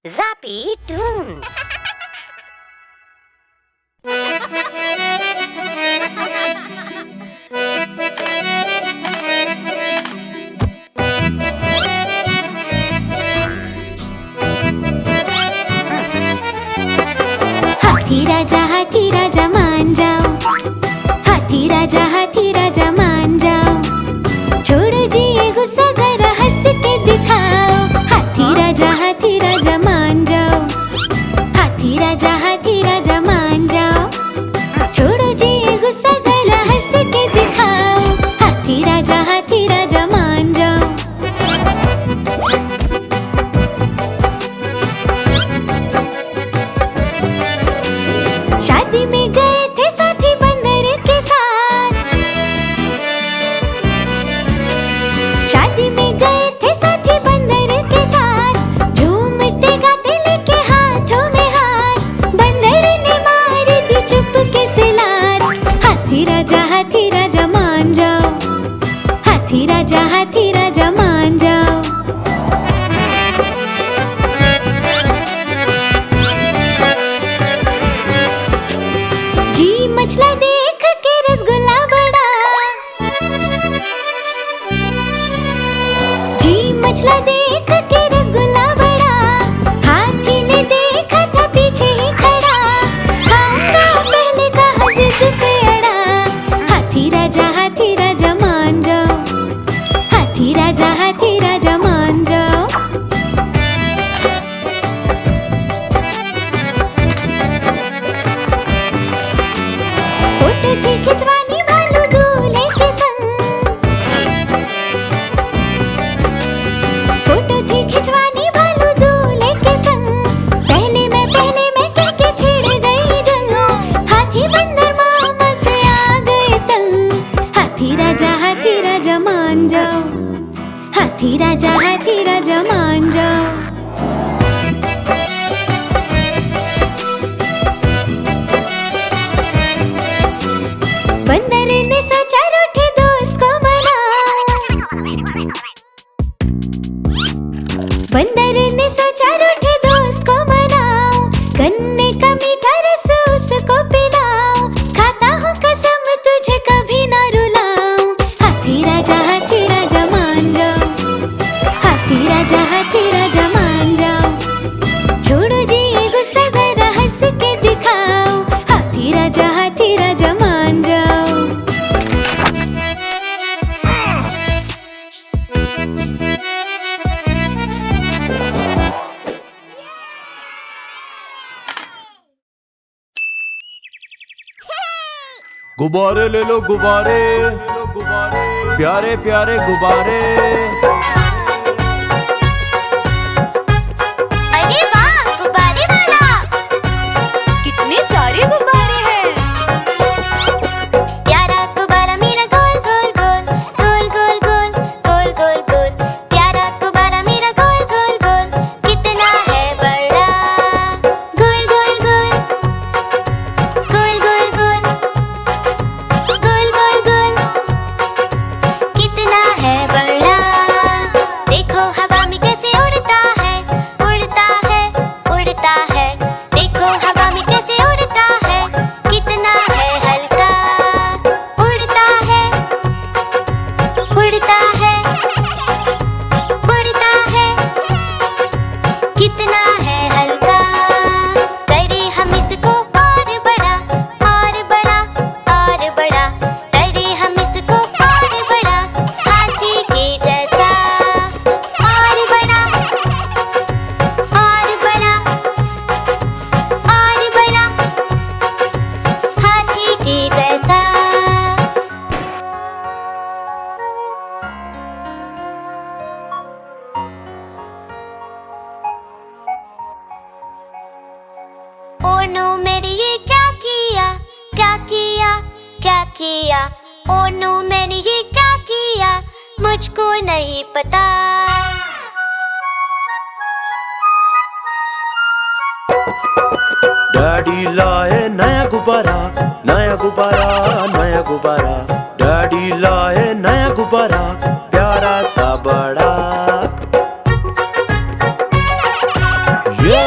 Zappy Toons. हाथी राजा मान जाओ। हाथी राजा मान जाओ। छोड़ो जी ये गुस्सा, जरा हंस के दिखाओ। हाथी राजा मान जाओ। हाथी राजा मान जाओ। छोड़ो जी ये गुस्सा, जरा हंस के दिखाओ। हाथी राजा मान जाओ। शादी में गए थे साथी बंदर के साथ। शादी में गए थे साथी बंदर के साथ। झूमते गाते लेके हाथों में हाथ। बंदर ने मार दी चुपके से लात। हाथी राजा मान जाओ। हाथी राजा मान जाओ। जी मचला देख के रसगुल्ला बड़ा। जी मचला देख के रसगुल्ला बड़ा। हाथी ने देखा था पीछे ही खड़ा। खाऊंगा पहले कहा जिद पे अड़ा। हाथी राजा मान जाओ। हाथी राजा मान जाओ। फोटो थी खिंचवानी भालू दूल्हे के संग। फोटो थी खिंचवानी भालू दूल्हे के संग। पहले मैं कह के छिड़ गई जंग। हाथी बंदर मामा से आ गए तंग। हाथी राजा मान जाओ। हाथी राजा मान जाओ। बंदर ने सोचा रूठे दोस्त को मनाऊं। बंदर ने सोचा रूठे दोस्त को मनाऊं। गन्ने का मीठा रस उसको पिलाऊं। खाता हूँ कसम तुझे कभी ना रुलाऊं। हाथी राजा मान जाओ। हाथी राजा मान जाओ। छोड़ो जी ये गुस्सा, जरा हंस के दिखाओ। हाथी राजा मान जाओ। गुब्बारे ले लो गुब्बारे, प्यारे प्यारे गुब्बारे। अरे वाह, गुब्बारे वाला! कितने सारे गुब्बारे हैं। प्यारा गुब्बारा मेरा गोल गोल गोल, गोल गोल गोल, गोल गोल गोल। प्यारा गुब्बारा मेरा गोल गोल गोल, कितना है बड़ा। गोल गोल गोल, गोल गोल गोल, गोल गोल गोल, कितना है बड़ा। देखो हवा में कैसे उड़ता है, उड़ता है, उड़ता है। देखो हवा में कैसे उड़ता है, कितना है हल्का। उड़ता है, उड़ता है, उड़ता है, कितना है हल्का। करे हम इसको और बड़ा, और बड़ा, और बड़ा। करे हम इसको और बड़ा, हाथी के जैसा। और बड़ा, और बड़ा, और बड़ा, हाथी के जैसा। ओ नो मैंने ये क्या किया, क्या किया, क्या किया। ओ नो मैंने ये क्या किया, मुझको नहीं पता। डैडी लाए नया गुब्बारा, नया गुब्बारा, नया गुब्बारा। डैडी लाए नया गुब्बारा, प्यारा सा बड़ा। ये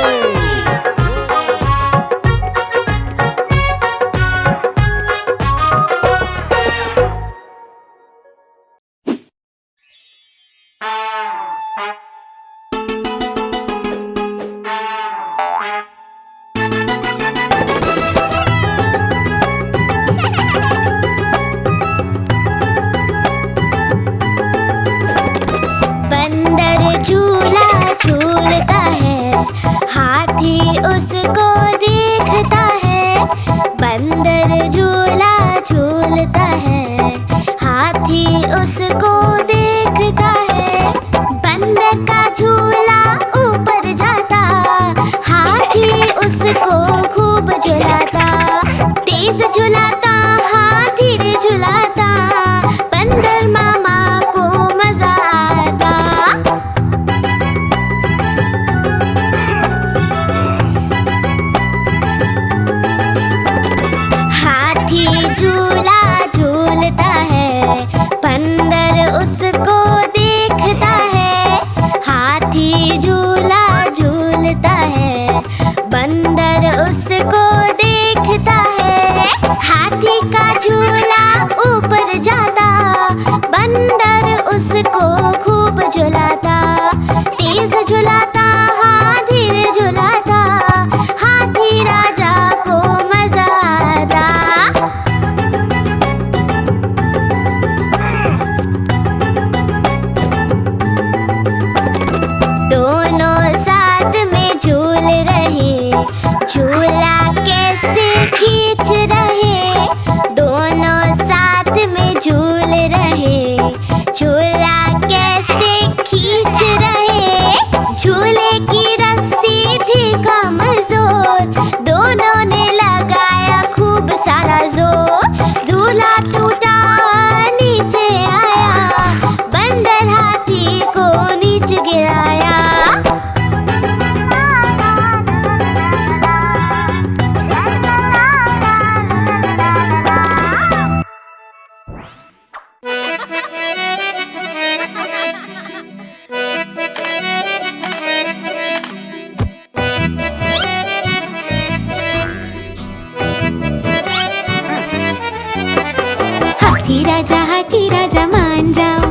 राजा मान जाओ।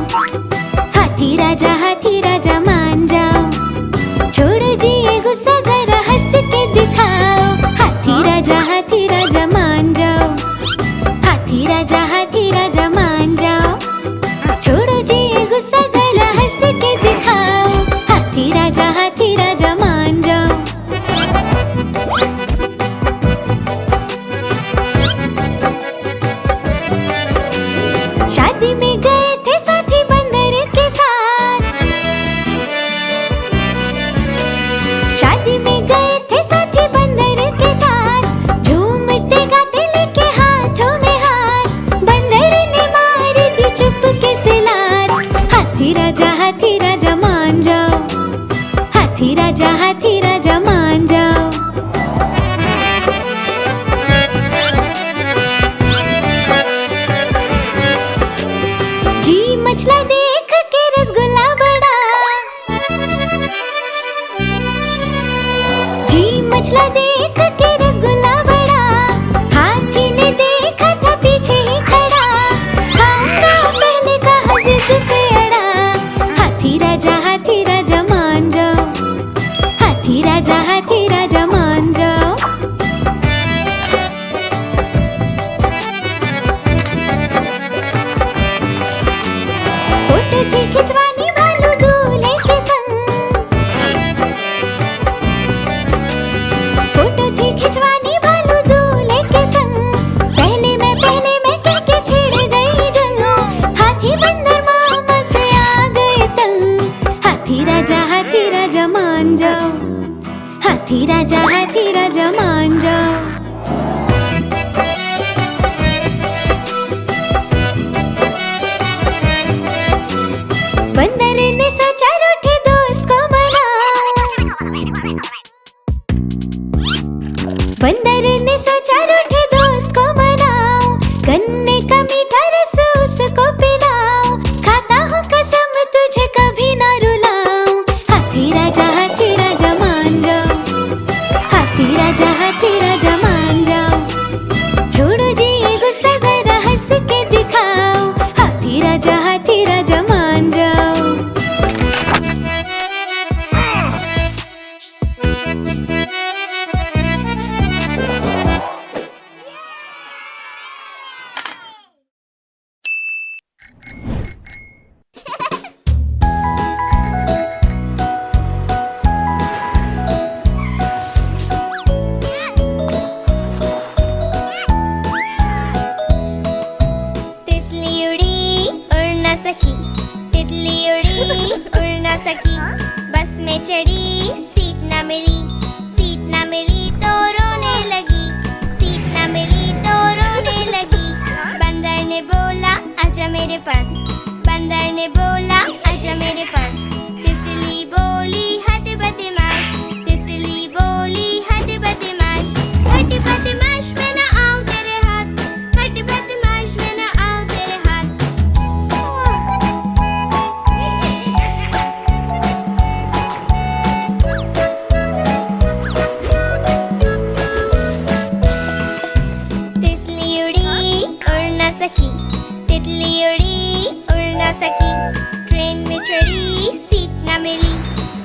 हाथी राजा मान जाओ। छोड़ो जी ये गुस्सा, जरा हंस के दिखाओ। हाथी राजा मान जाओ। हाथी राजा मान जाओ। छोड़ो जी ये गुस्सा, जरा हंस के दिखाओ। हाथी राजा मान जाओ। शादी में गए थे साथी बंदर के साथ। शादी में गए थे साथी बंदर के साथ। झूमते गाते लेके हाथों में हाथ। बंदर ने मार दी चुपके से लात। हाथी राजा मान जाओ। हाथी राजा मान जाओ। जी मचला देख के रसगुल्ला बड़ा। जी मचला देख के रसगुल्ला बड़ा। हाथी ने देखा था पीछे ही खड़ा। खाऊंगा पहले कहा जिद पे अड़ा। हाथी राजा मान जाओ। हाथी राजा मान जाओ। फोटो थी खिंचवानी भालू दूल्हे के संग। फोटो थी खिंचवानी भालू दूल्हे के संग। पहले मैं कह के छिड़ गई जंग। हाथी बंदर मामा से आ गए तंग। हाथी राजा मान जाओ। हाथी राजा मान जाओ। बंदर ने सोचा रूठे दोस्त को मनाऊं। बंदर ने सोचा रूठे दोस्त को मनाऊं। गन्ने का मीठा रस उसको पिलाऊं। खाता हूँ कसम तुझे कभी ना रुलाऊं। हाथी राजा मान जाओ। हाथी राजा मान जाओ। छोड़ो जी ये गुस्सा, जरा हंस के दिखाओ। हाथी राजा मान जाओ। तितली उड़ी उड़ ना सकी। तितली उड़ी उड़ ना सकी। बस में चढ़ी सीट ना मिली। सीट ना मिली तो रोने लगी। सीट ना मिली तो रोने लगी। बंदर ने बोला आजा मेरे पास। बंदर ने बोला आजा मेरे पास। तितली बोली हट बदमाश। तितली बोली हट बदमाश। हट बदमाश मैं ना आऊं तेरे हाथ। हट बदमाश मैं ना आऊं तेरे हाथ। तितली उड़ी उड़ ना सकी। तितली उड़ी उड़ ना सकी। ट्रेन में चढ़ी सीट ना मिली।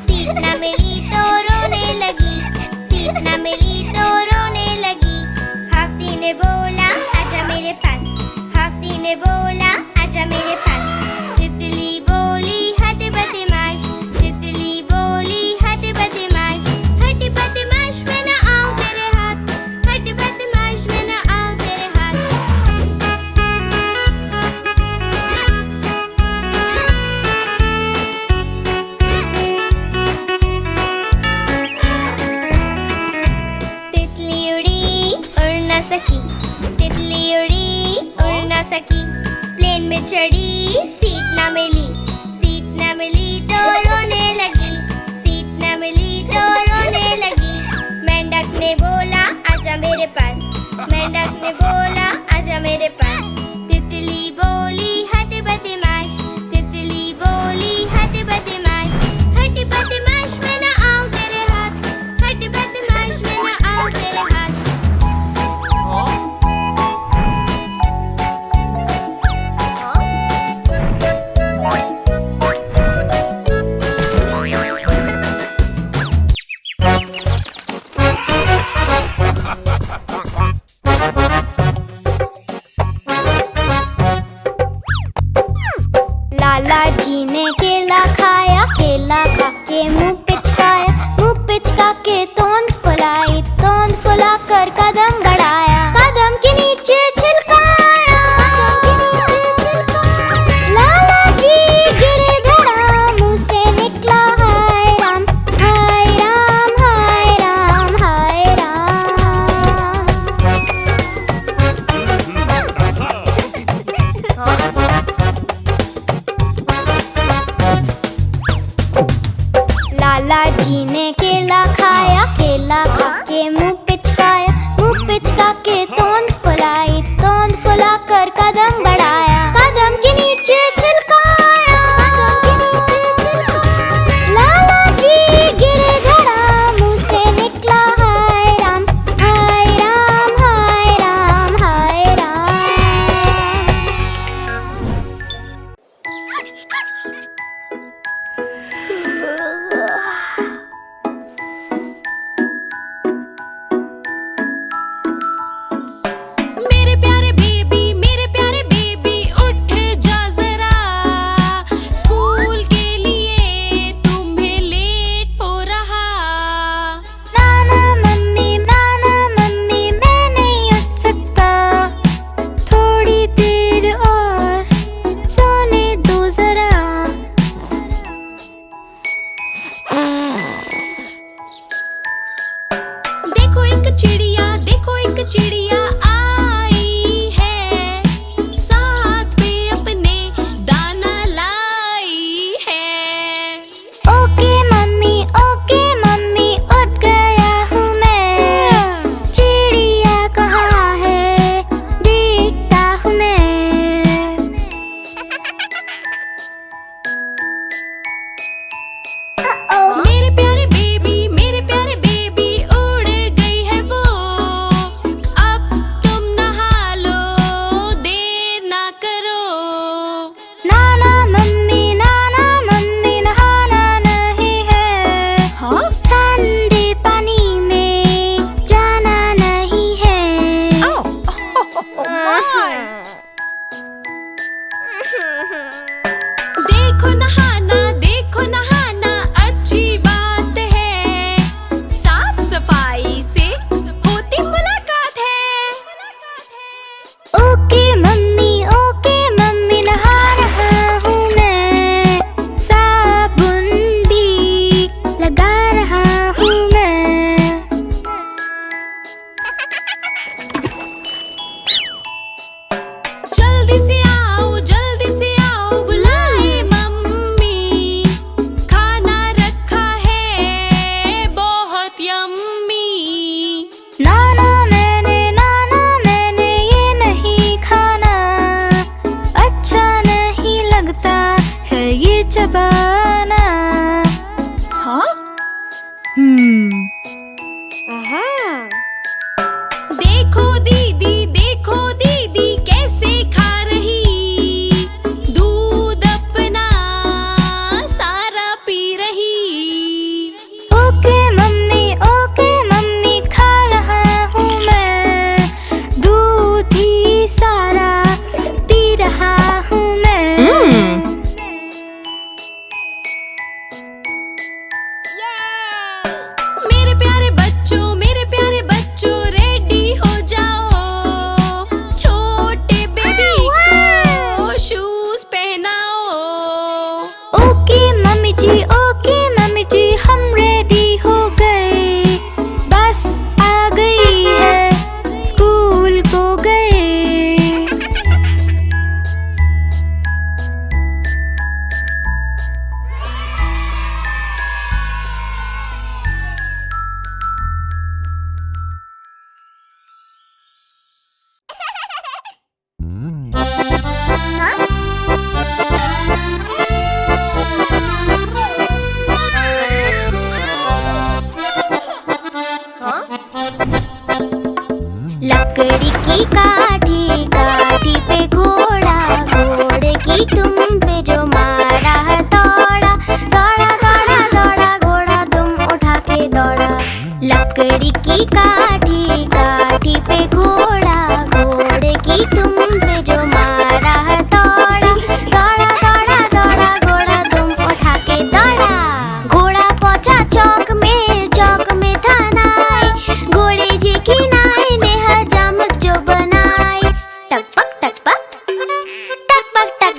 सीट ना मिली तो रोने लगी। सीट ना मिली तो रोने लगी। हाथी ने बोला आजा मेरे पास। हाथी ने बोला आजा मेरे पास। तितली बोली हट बदमाश। तितली बोली हट बदमाश। हट बदमाश मैं ना आऊं तेरे हाथ। हट बदमाश मैं ना आऊं तेरे हाथ। तितली उड़ी उड़ ना सकी। तितली उड़ी उड़ ना सकी। प्लेन में चढ़ी सीट ना मिली। सीट ना मिली तो रोने लगी। सीट ना मिली तो रोने लगी। मेंढक ने बोला आजा मेरे पास। मेंढक ने बोला आजा मेरे पास। तितली बोली हट बदमाश। तितली बोली हट बदमाश। हट बदमाश मैं ना आऊं तेरे हाथ। हट बदमाश मैं ना आऊं तेरे हाथ। चिड़िया, देखो एक चिड़िया आई है, साथ में अपने दाना लाई है। ओके मम्मी उठ गया हूँ मैं, चिड़िया कहाँ है देखता हूँ मैं। मेरे प्यारे बेबी उड़ गई है वो, अब तुम नहा लो, देर ना करो। नाना मम्मी नहाना नहीं है, हाँ? ठंडे पानी में जाना नहीं है। देखो नहाना अच्छी बात है, साफ सफाई से होती मुलाकात है। ओके मम्मी नहा रहा हूँ मैं, साबुन भी लगा रहा हूँ मैं। जल्दी से आओ बुलाए मम्मी, खाना रखा है बहुत यम्मी। नाना मैंने ये नहीं खाना, अच्छा नहीं लगता है ये चबाना। हाँ? देखो दीदी कैसे खा रही, दूध अपना सारा पी रही। ओके मम्मी खा रहा हूँ मैं, दूध ही सारा पी रहा हूँ मैं। मेरे प्यारे बच्चों रेडी हो जाओ, छोटे बेबी को शूज पहनाओ। ओके मम्मी जी हम रेडी हो गए, बस आ गई है स्कूल को गए। लकड़ी की काठी पे घोड़ा, घोड़े की तुम पे जो मारा दौड़ा घोड़ा तुम उठा के दौड़ा। लकड़ी की काठी पे घोड़ा, घोड़े की तुम पे जो मारा दौड़ा घोड़ा तुम उठा के दौड़ा। घोड़ा पहुंचा चौक में था नाई, घोड़े जी की नाई ने हजामत जो बनाई। टक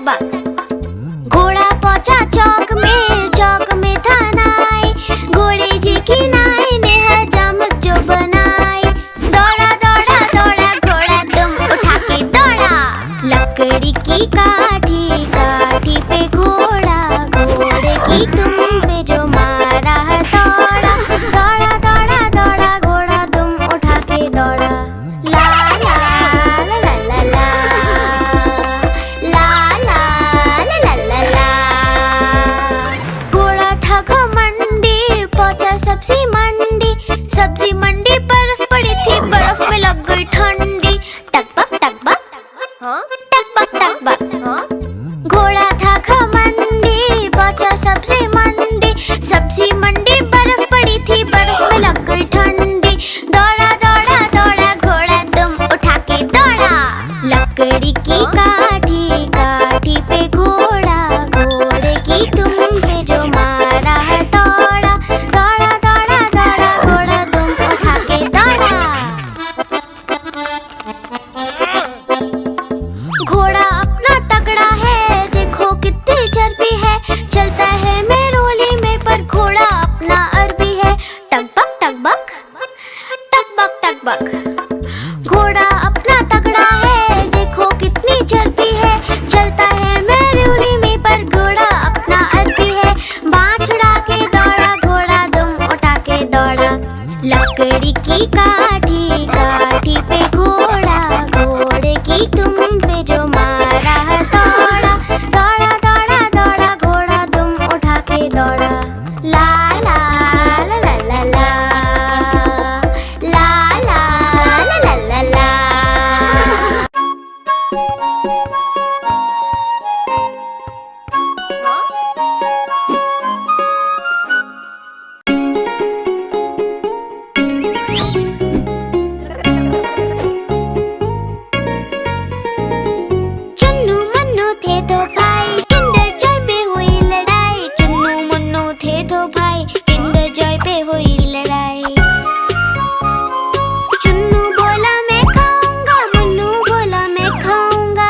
बक घोड़ा पहुंचा चौक में था नाई, घोड़े जी की नाई ने हजामत जो बनाई। दौड़ा घोड़ा तुम उठा के दौड़ा। लकड़ी की काठी पे घोड़ा, घोड़े की तुम पे जो मारा दौड़ा घोड़ा तुम उठा के दौड़ा। ला ला ला ला ला ला ला ला ला। घोड़ा था घमंडी, पहुंचा सब्जी मंडी, बर्फ पड़ी थी, बर्फ में लग गई ठंडी। टक बक हाँ? टक बक हाँ? घोड़ा था घमंडी, पहुंचा सब्जी मंडी, बर्फ पड़ी थी, बर्फ में लग गई ठंडी। दौड़ा घोड़ा तुम उठा के दौड़ा। लकड़ी की काठी पे घोड़ा, घोड़े की तुम पे जो मारा दौड़ा घोड़ा तुम उठा के दौड़ा। घोड़ा अपना तगड़ा है, देखो कितनी चर्बी है, चलता है मेरोली में पर घोड़ा अपना अरबी है। टक बक बक। घोड़ा अपना तगड़ा है, देखो कितनी चलती है। चलता है मेरूरी में पर घोड़ा अपना अरबी है। बाँह छुड़ा के दौड़ा घोड़ा, दुम उठा के दौड़ा। लकड़ी की काठी, काठी पे घोड़ा, घोड़े की तुम पे जो मारा है दौड़ा। दौड़ा दौड़ा दौड़ा घोड़ा, दुम उठा के दौड़ा। ला ला ला ला ला ला, ला ला ला ला ला ला। चुन्नू मुन्नू थे दो भाई, किंडर जॉय पे हुई लड़ाई। चुन्नू मुन्नू थे दो भाई, किंडर जॉय पे हुई लड़ाई। चुन्नू बोला मैं खाऊंगा, मुन्नू बोला मैं खाऊंगा।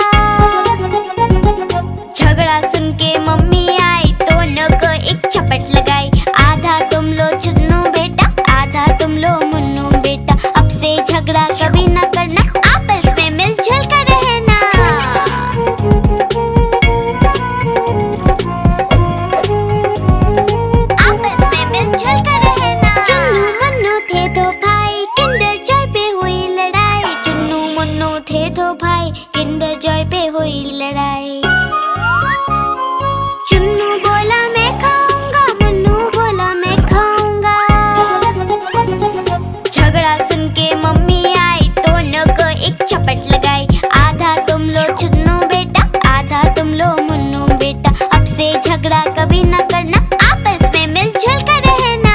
झगड़ा सुन के मम्मी आई, दोनों को एक चपट लगाई। आधा तुम लो चुन्नू बेटा, आधा तुम लो मुन्नू बेटा। अब से झगड़ा कभी न करना, आपस में मिलजुल कर रहना। आपस में मिलजुल कर रहना। चुन्नू मुन्नू थे दो भाई, किंडर जॉय पे हुई लड़ाई। चुन्नू मुन्नू थे दो भाई, किंडर जॉय पे हुई लड़ाई। चुन्नू बोला मैं खाऊंगा, मुन्नू बोला मैं खाऊंगा। झगड़ा सुन के मम्मी आई, दोनों को एक चपट लगाई। आधा तुम लो चुन्नू बेटा, आधा तुम लो मुन्नू बेटा। अब से झगड़ा कभी न करना, आपस में मिलजुल कर रहना।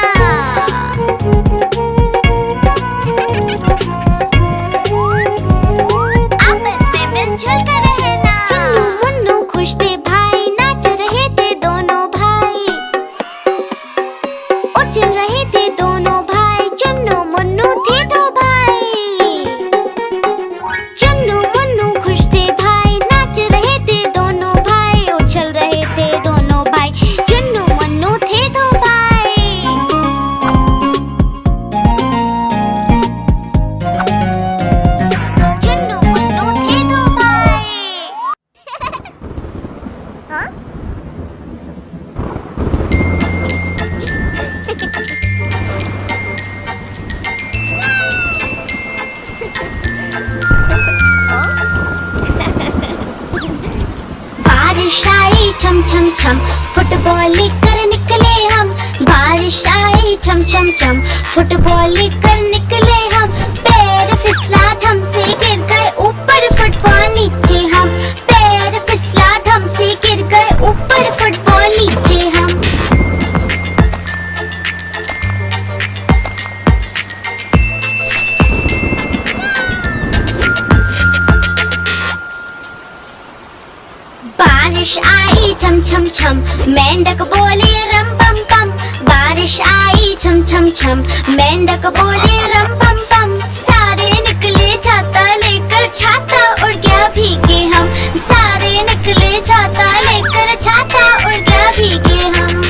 आपस में मिलजुल कर रहना। चुन्नू मुन्नू खुश थे भाई, नाच रहे थे दोनों भाई। उछल रहे थे दोनों भाई, चुन्नू मुन्नू थे दो भाई। चुन्नू मुन्नू खुश थे भाई, नाच रहे थे दोनों भाई। उछल रहे थे दोनों भाई, चुन्नू मुन्नू थे दो भाई। चुन्नू मुन्नू थे दो भाई। हाँ? बारिश आई छम छम छम, फुटबॉल लेकर निकले हम। बारिश आई छम छम छम, फुटबॉल लेकर निकले हम। पैर फिसला धम से गिर गए ऊपर, फुटबॉल नीचे हम। पैर फिसला धम से गिर गए ऊपर, फुटबॉल नीचे हम। बारिश आई छम छम छम, मेंढक बोले रम पम पम। बारिश आई छम छम छम, मेंढक बोले रम पम पम। सारे निकले छाता लेकर, छाता उड़ गया भीगे हम। सारे निकले छाता लेकर, छाता उड़ गया भीगे हम।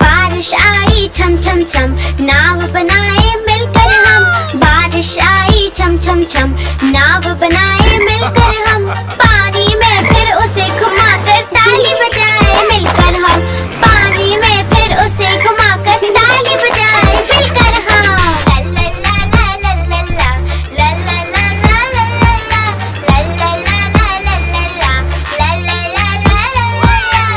बारिश आई छम छम छम, नाव बनाए मिलकर हम। बारिश आई छम छम छम, नाव बनाए मिलकर हम। पानी में फिर उसे घुमाकर ताली बजाए मिलकर हम। पानी में फिर उसे घुमाकर ताली बजाए मिलकर हम। ला ला ला ला ला ला ला, ला ला ला ला ला ला ला, ला ला ला ला ला ला ला, ला ला ला ला ला ला।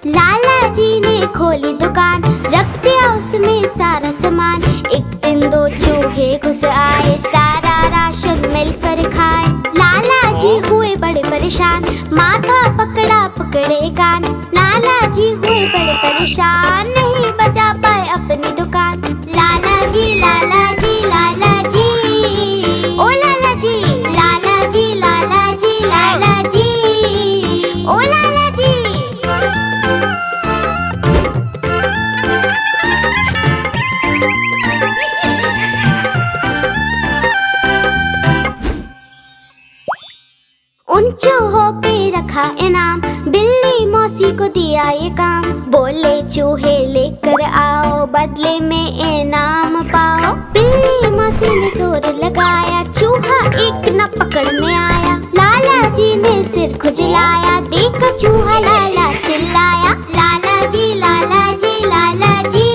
लाला जी ने खोली दुकान, रख दिया उसमें सारा सामान। एक दिन दो चूहे घुस आए, सारा राशन मिलकर खाए। लाला जी हुए बड़े परेशान, माथा पकड़ा पकड़ा परेशान, नहीं बचा पाए अपनी दुकान। लाला जी लाला जी लाला जी, ओ लाला जी लाला जी लाला जी लाला जी, ओ लाला जी। उन चूहों पे रखा इनाम, बिल्ली मौसी को दिया ये काम। बोले चूहे लेकर आओ, बदले में इनाम पाओ। बिल्ली मौसी ने जोर लगाया, चूहा एक न पकड़ने आया। लाला जी ने सिर खुजलाया, देखा चूहा लाला चिल्लाया। लाला जी लाला जी लाला जी,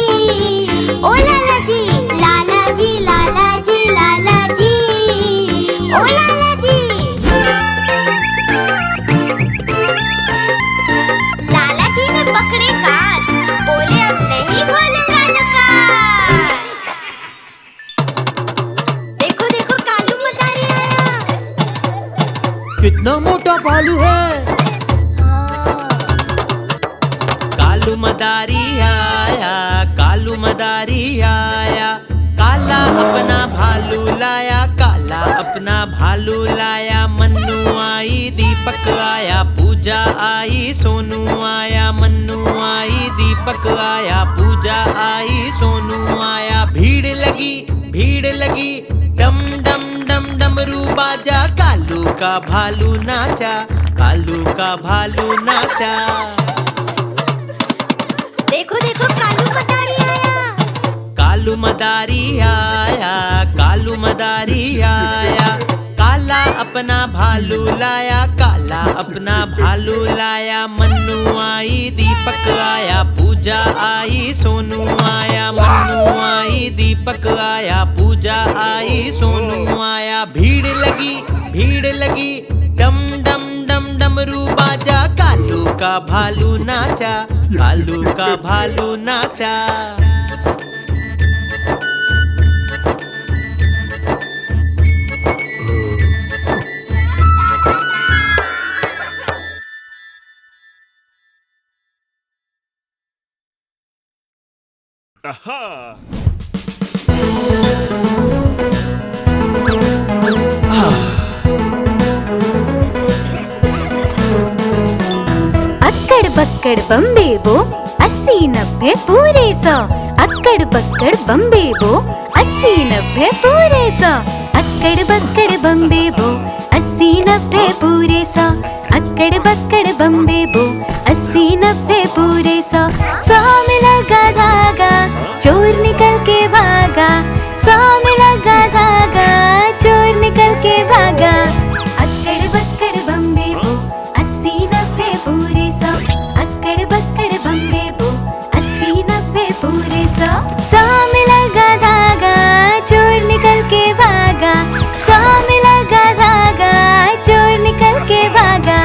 ओ लाला जी लाला जी लाला जी लाला जी, ओ लाला जी। लाला जी ने पकड़े कान, बोले अब नहीं खोलूंगा दुकान। देखो देखो कालू मदारी आया। कितना मोटा भालू है। कालू मदारी आया, कालू मदारी आया। काला अपना भालू लाया, काला अपना भालू लाया। मन्नू आई, दीपक आया, पूजा आई, सोनू आया। मन्नू आई, दीपक आया, पूजा आई, सोनू आया। भीड़ लगी, डम डम डम डमरू बाजा। कालू का भालू नाचा, कालू का भालू नाचा। देखो देखो कालू मदारी आया। कालू मदारी आया, कालू मदारी आया। काला अपना भालू लाया, काला अपना भालू लाया। मन्नू आई, दीपक आया, पूजा आई, सोनू आया। मन्नू आई, दीपक आया, पूजा आई, सोनू आया। भीड़ लगी, डम डम डम डमरू बाजा। कालू का भालू नाचा, कालू का भालू नाचा। अक्कड़ बक्कड़ बम्बे बो, 80-90 पूरे 100। अक्कड़ बक्कड़ बम्बे बो, 80-90 पूरे 100। अक्कड़ बक्कड़ बम्बे बो, 80-90 पूरे 100। अक्कड़ बक्कड़ बम्बे बो, 80-90 पूरे 100। 100 में लगा धागा, चोर निकल के भागा। 100 में लगा धागा, चोर निकल के भागा। अक्कड़ बक्कड़ बम्बे बो, 80-90 पूरे 100। अक्कड़ बक्कड़ बम्बे बो, 80-90 पूरे 100। 100 में लगा धागा, चोर निकल के भागा। 100 में लगा धागा, चोर निकल के भागा।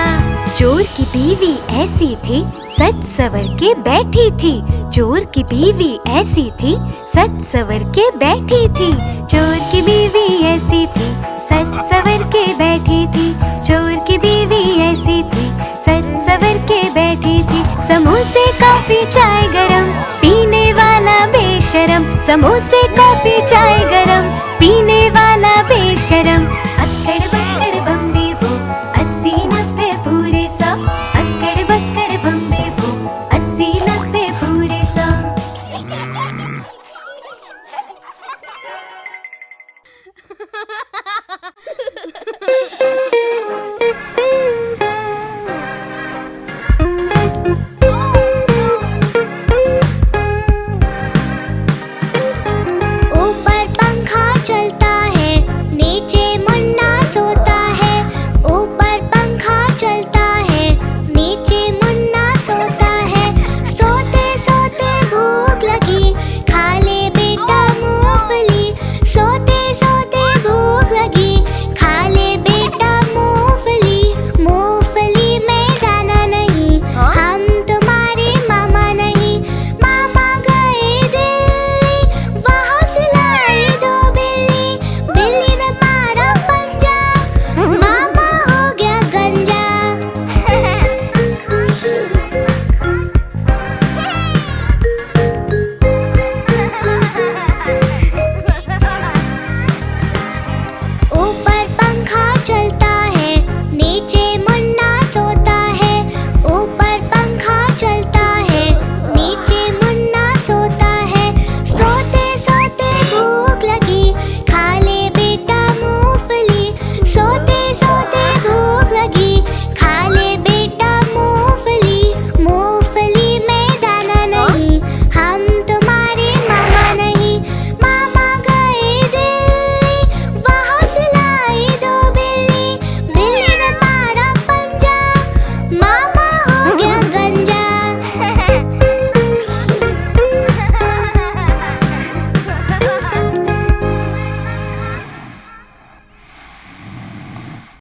चोर की बीवी ऐसी थी, सच सवर के बैठी थी। चोर की बीवी ऐसी थी, सच सवर के बैठी थी। चोर की बीवी ऐसी थी, सच सवर के बैठी थी। चोर की बीवी ऐसी थी, सच सवर के बैठी थी। समोसे कॉफी चाय गरम, पीने वाला बेशरम। समोसे कॉफी